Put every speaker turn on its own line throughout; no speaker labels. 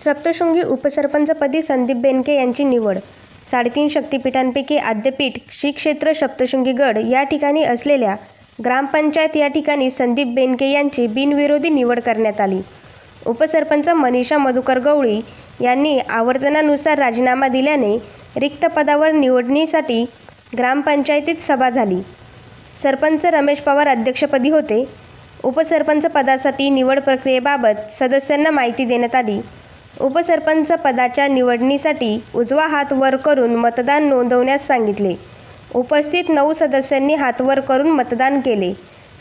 सप्तशृंगी उपसरपंचपदी संदीप बेनके यांची निवड. 3.5 शक्तिपीठांपैकी आद्यपीठ श्री क्षेत्र सप्तशृंगीगड या ठिकाणी असलेल्या ग्रामपंचायत या ठिकाणी संदीप बेनके यांची बिनविरोधी निवड करण्यात आली. उपसरपंच मनीषा मधुकर गवळी यांनी आवर्तनानुसार राजीनामा दिल्याने रिक्त पदावर निवडणीसाठी ग्रामपंचायतीत सभा झाली. सरपंच रमेश पवार अध्यक्षपदी होते. उपसरपंच पदासाठी निवड प्रक्रियेबाबत सदस्यांना माहिती देण्यात आली. उपसरपंच पदाच्या निवडणीसाठी उजवा हात वर करून मतदान नोंदवण्यास सांगितले. उपस्थित 9 सदस्यांनी हात वर करून मतदान केले.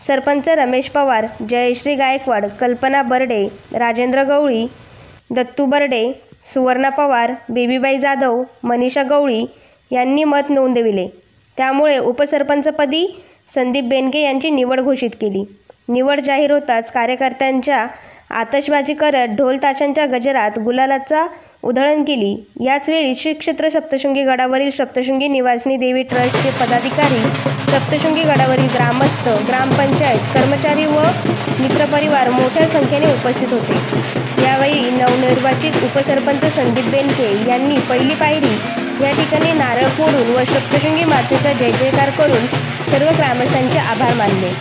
सरपंच रमेश पवार, जयश्री गायकवाड, कल्पना बर्डे, राजेंद्र गवळी, दत्तू बर्डे, सुवर्णा पवार, बेबीबाई जाधव, मनीषा गवळी यांनी मत नोंदविले. त्यामुळे उपसरपंचपदी संदीप बेनके यांची निवड घोषित केली. निवड जाहीर होताच कार्यकर्त्यांच्या आतषबाजी करत ढोल ताशांच्या गजरात गुलालाचा उधळण केली. याचवेळी श्री क्षेत्र सप्तशृंगी गडावरील सप्तशृंगी निवासिनी देवी ट्रस्टचे पदाधिकारी, सप्तशृंगी गडावरील ग्रामस्थ, ग्रामपंचायत कर्मचारी व मित्रपरिवार मोठ्या संख्येने उपस्थित होते. यावेळी नवनिर्वाचित उपसरपंच संदीप बेनके यांनी पहिली पायरी या ठिकाणी नारळ फोडून व सप्तशृंगी मातेचा जय जयकार करून सर्व ग्रामस्थांचे आभार मानले.